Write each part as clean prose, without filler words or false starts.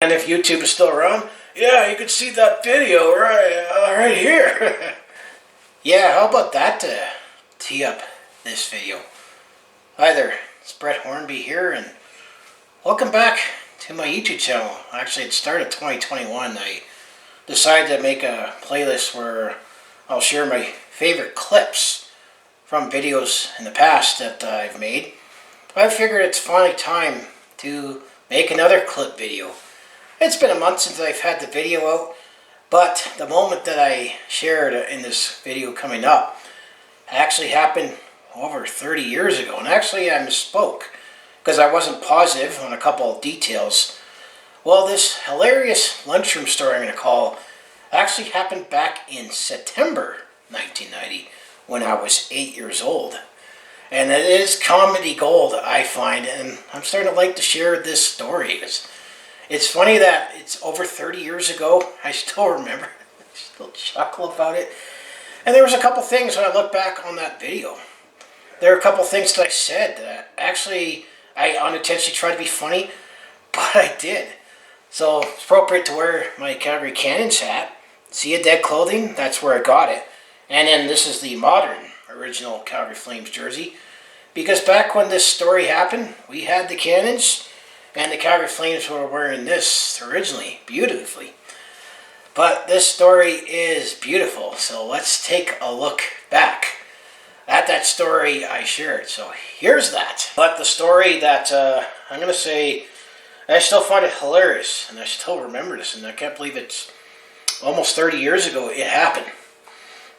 And if YouTube is still around, yeah, you can see that video right here. Yeah, how about that to tee up this video? Hi there, it's Brett Hornby here, and welcome back to my YouTube channel. Actually, it started 2021. I decided to make a playlist where I'll share my favorite clips from videos in the past that I've made. I figured it's finally time to make another clip video. It's been a month since I've had the video out, but the moment that I shared in this video coming up actually happened over 30 years ago. And actually I misspoke because I wasn't positive on a couple of details. Well, this hilarious lunchroom story I'm going to call actually happened back in September 1990 when I was 8 years old. And it is comedy gold, I find, and I'm starting to like to share this story. It's funny that it's over 30 years ago. I still remember. I still chuckle about it. And there was a couple things when I look back on that video. There are a couple things that I said that actually I unintentionally tried to be funny, but I did. So it's appropriate to wear my Calgary Cannons hat. See a Dead clothing? That's where I got it. And then this is the modern original Calgary Flames jersey. Because back when this story happened, we had the Cannons, and the Calgary Flames were wearing this originally, beautifully. But this story is beautiful, so let's take a look back at that story I shared. So here's that. But the story that I'm going to say, I still find it hilarious, and I still remember this, and I can't believe it's almost 30 years ago it happened.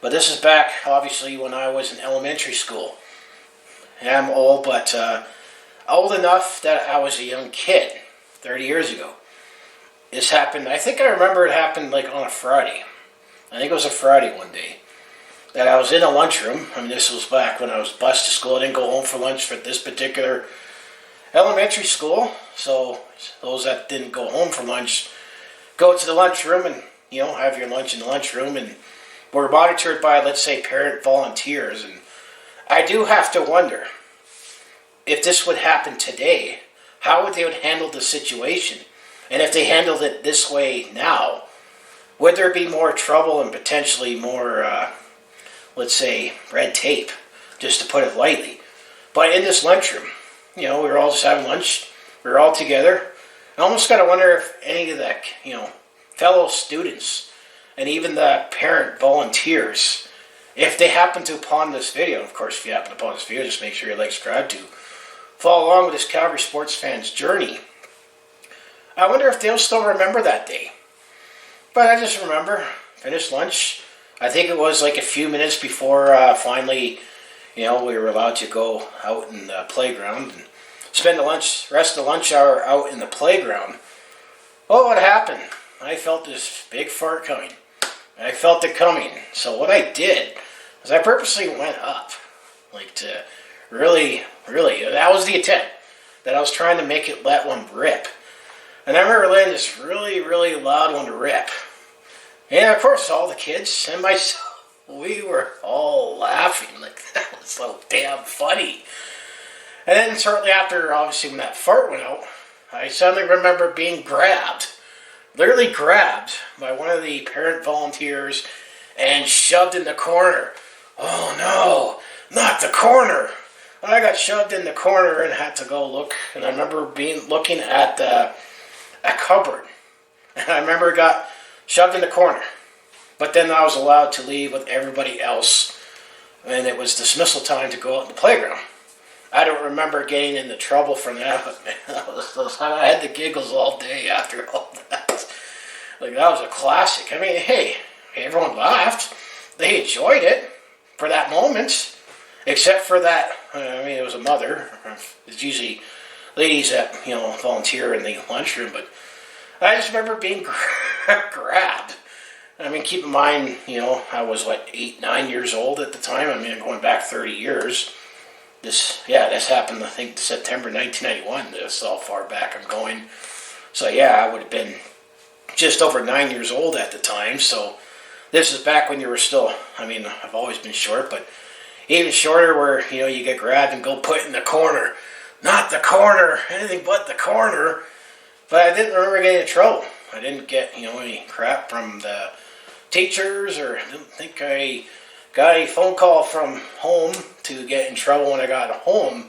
But this is back, obviously, when I was in elementary school. And I'm old, but old enough that I was a young kid 30 years ago. This happened, I think I remember it happened like on a Friday. I think it was a Friday one day. That I was in a lunchroom. I mean, this was back when I was bused to school. I didn't go home for lunch for this particular elementary school. So those that didn't go home for lunch go to the lunchroom and, you know, have your lunch in the lunchroom. And we're monitored by, let's say, parent volunteers. And I do have to wonder, if this would happen today, how would they would handle the situation? And if they handled it this way now, would there be more trouble and potentially more, let's say, red tape, just to put it lightly? But in this lunchroom, you know, we were all just having lunch. We were all together. I almost got to wonder if any of the, you know, fellow students and even the parent volunteers, if they happen to upon this video, of course, if you happen upon this video, just make sure you like, subscribe to follow along with this Calgary sports fan's journey. I wonder if they'll still remember that day. But I just remember, finished lunch. I think it was like a few minutes before finally, you know, we were allowed to go out in the playground and spend the rest of the lunch hour out in the playground. Well, what happened? I felt this big fart coming. I felt it coming. So what I did is I purposely went up, like to really, that was the intent, that I was trying to make it let one rip. And I remember letting this really loud one rip. And of course, all the kids and myself, we were all laughing, like that was so damn funny. And then shortly after, obviously, when that fart went out, I suddenly remember being grabbed, literally grabbed by one of the parent volunteers and shoved in the corner. Oh no, not the corner. I got shoved in the corner and had to go look. And I remember looking at a cupboard. And I remember got shoved in the corner. But then I was allowed to leave with everybody else. And it was dismissal time to go out in the playground. I don't remember getting into trouble from that. But man, I had the giggles all day after all that. Like, that was a classic. I mean, hey, everyone laughed. They enjoyed it for that moment. Except for that, I mean, it was a mother. It's usually ladies that, you know, volunteer in the lunchroom. But I just remember being grabbed. I mean, keep in mind, you know, I was, 8, 9 years old at the time. I mean, I'm going back 30 years. This happened, I think, September 1991. This how far back I'm going. So, yeah, I would have been just over 9 years old at the time. So, this is back when you were still, I mean, I've always been short, but even shorter where, you know, you get grabbed and go put in the corner. Not the corner, anything but the corner. But I didn't remember getting in trouble. I didn't get, any crap from the teachers, or I didn't think I got a phone call from home to get in trouble when I got home.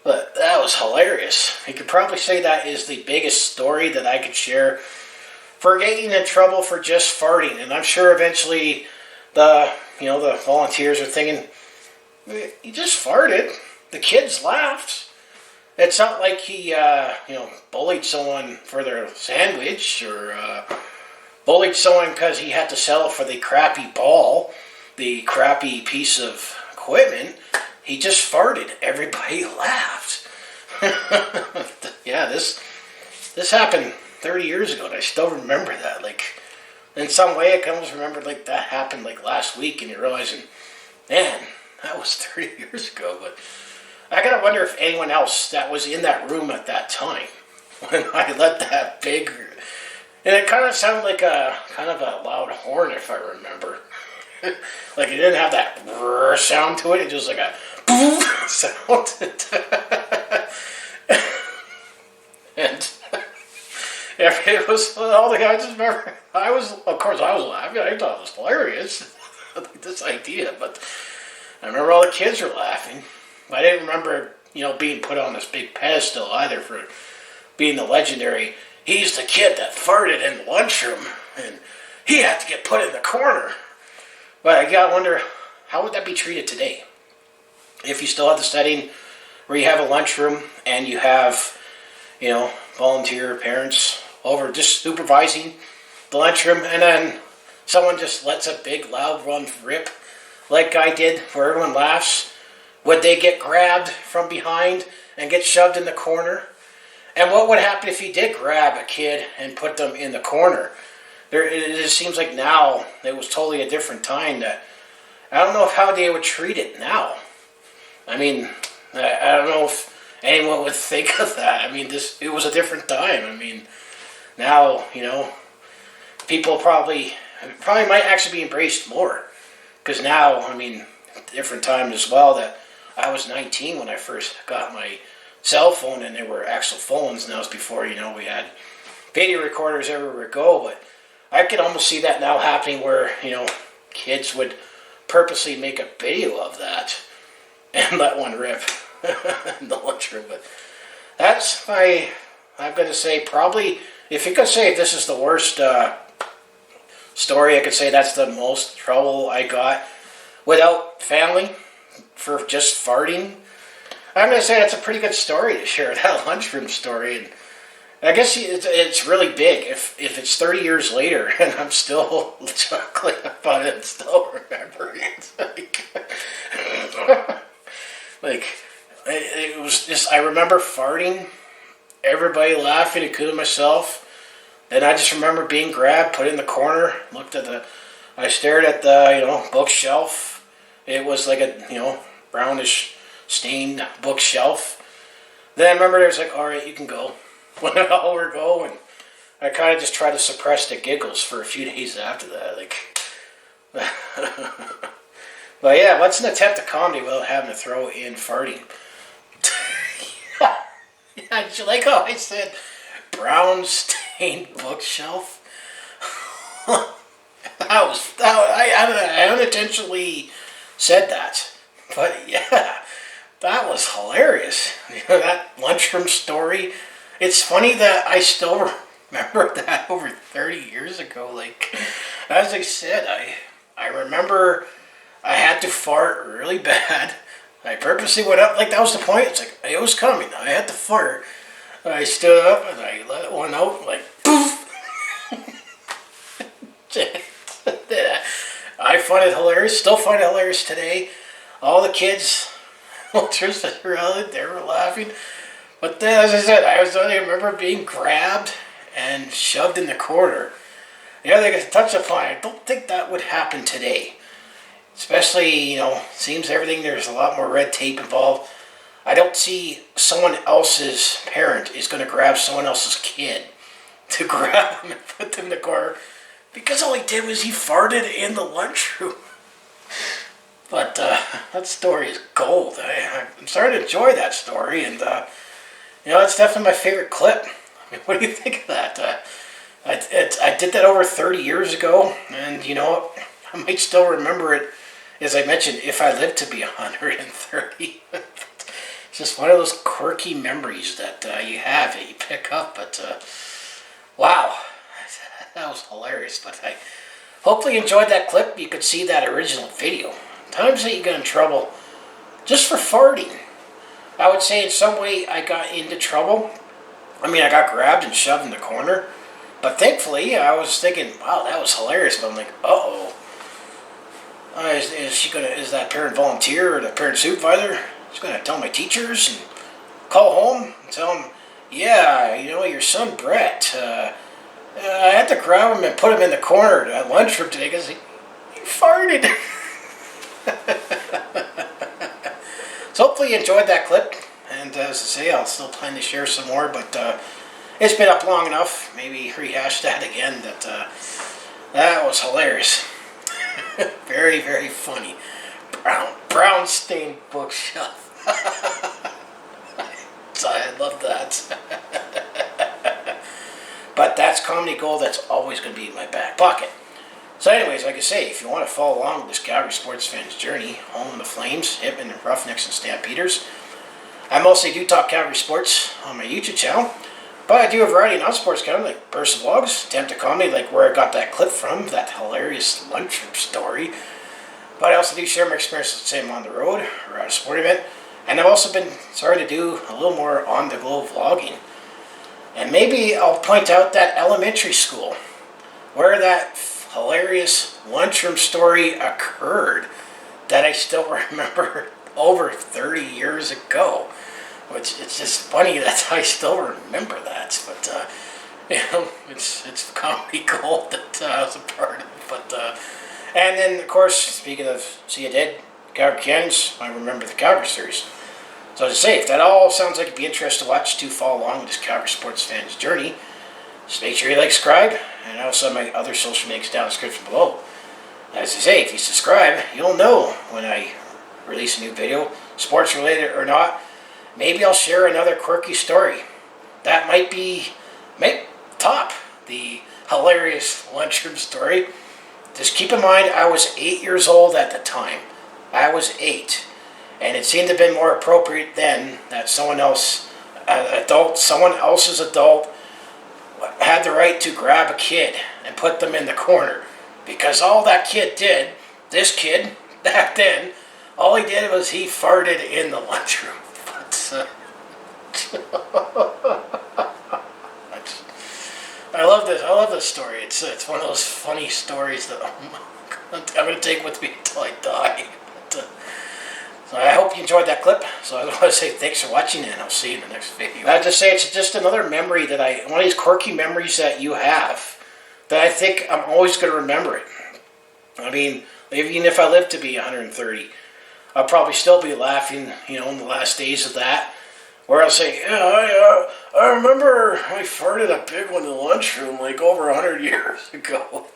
But that was hilarious. You could probably say that is the biggest story that I could share for getting in trouble for just farting. And I'm sure eventually the volunteers are thinking, he just farted. The kids laughed. It's not like he, bullied someone for their sandwich, or bullied someone because he had to settle for the crappy ball, the crappy piece of equipment. He just farted. Everybody laughed. Yeah, this happened 30 years ago, and I still remember that. Like, in some way, I can almost remember like that happened like last week, and you're realizing, man, that was 30 years ago. But I gotta wonder if anyone else that was in that room at that time when I let that big, and it kind of sounded like a kind of a loud horn, if I remember. Like it didn't have that brrr sound to it. It just like a sound. And it was all the guys. Just remember, I was laughing. I thought it was hilarious, this idea. But I remember all the kids were laughing. I didn't remember, being put on this big pedestal either for being the legendary. He's the kid that farted in the lunchroom, and he had to get put in the corner. But I gotta wonder, how would that be treated today? If you still have the setting where you have a lunchroom and you have, volunteer parents over just supervising the lunchroom, and then someone just lets a big loud one rip like I did where everyone laughs, would they get grabbed from behind and get shoved in the corner? And what would happen if you did grab a kid and put them in the corner? It just seems like now it was totally a different time. That I don't know how they would treat it now. I mean, I don't know if anyone would think of that. I mean, it was a different time. I mean, now, people probably might actually be embraced more. Because now, I mean, different time as well, that I was 19 when I first got my cell phone, and there were actual phones, and that was before, we had video recorders everywhere we go. But I could almost see that now happening where, kids would purposely make a video of that and let one rip in the lunchroom. But that's I'm going to say, probably, if you could say this is the worst story, I could say that's the most trouble I got without family for just farting. I'm going to say that's a pretty good story to share, that lunchroom story. And I guess it's really big if it's 30 years later and I'm still chuckling about it and still remember it. It was just, I remember farting, everybody laughing, including myself. And I just remember being grabbed, put in the corner, I stared at the, bookshelf. It was like a, brownish stained bookshelf. Then I remember it was like, all right, you can go. When all were going, I kind of just tried to suppress the giggles for a few days after that. But yeah, what's an attempt at comedy without having to throw in farting? Yeah, did you like how I said brown stained bookshelf? I unintentionally said that, but yeah, that was hilarious. That lunchroom story. It's funny that I still remember that over 30 years ago. Like, as I said, I remember I had to fart really bad. I purposely went up, like that was the point. It's like, it was coming. I had to fart. I stood up and I let one out, like, poof. I find it hilarious, still find it hilarious today. All the kids, ultras that were out, they were laughing. But then, as I said, I remember being grabbed and shoved in the corner. The other thing I touched upon, I don't think that would happen today. Especially, seems everything, there's a lot more red tape involved. I don't see someone else's parent is going to grab someone else's kid to grab them and put them in the corner. Because all he did was he farted in the lunchroom. But that story is gold. I'm starting to enjoy that story, and it's definitely my favorite clip What do you think of that? I did that over 30 years ago, and you know what? I might still remember it, as I mentioned, if I live to be 130. It's just one of those quirky memories that you have that you pick up. But wow, that was hilarious. But I hopefully you enjoyed that clip. You could see that original video. Times that you got in trouble just for farting. I would say in some way I got into trouble. I mean, I got grabbed and shoved in the corner. But thankfully, I was thinking, wow, that was hilarious. But I'm like, uh-oh. Is that parent volunteer or the parent supervisor? She's going to tell my teachers and call home and tell them, yeah, you know, your son Brett, I had to grab him and put him in the corner at lunchroom today because he farted. So hopefully you enjoyed that clip. And as I say, I'll still plan to share some more, but it's been up long enough. Maybe rehash that again. That was hilarious. Very, very funny. Brown stained bookshelf. So I love that. But that's comedy gold. That's always going to be in my back pocket. So anyways, like I say, if you want to follow along with this Calgary sports fan's journey, home in the Flames, Hitmen, Roughnecks, and Stampeders, I mostly do talk Calgary sports on my YouTube channel. But I do a variety of non-sports content like burst vlogs, attempt at comedy, like where I got that clip from, that hilarious lunchroom story. But I also do share my experiences, say I'm on the road or at a sport event. And I've also been starting to do a little more on-the-go vlogging. And maybe I'll point out that elementary school where that hilarious lunchroom story occurred that I still remember over 30 years ago. Which it's just funny that I still remember that, but you know, it's comedy gold that I was a part of. But and then of course, speaking of See You Dead, Calgary Canyons, I remember the Calgary series. So as I say, if that all sounds like it'd be interesting to watch, to follow along with this Calgary sports fan's journey, just make sure you like, subscribe, and also my other social medias down in the description below. As I say, if you subscribe, you'll know when I release a new video, sports related or not. Maybe I'll share another quirky story. That might top the hilarious lunchroom story. Just keep in mind, I was 8 years old at the time. I was 8. And it seemed to have been more appropriate then that someone else's adult had the right to grab a kid and put them in the corner. Because all that kid did, this kid, back then, all he did was he farted in the lunchroom. I love this. I love this story. It's one of those funny stories that I'm going to take with me until I die. So I hope you enjoyed that clip. So I want to say thanks for watching, and I'll see you in the next video. I have to say it's just another memory one of these quirky memories that you have that I think I'm always going to remember it. I mean, even if I live to be 130. I'll probably still be laughing, you know, in the last days of that. Where I'll say, yeah, I remember I farted a big one in the lunchroom like over 100 years ago.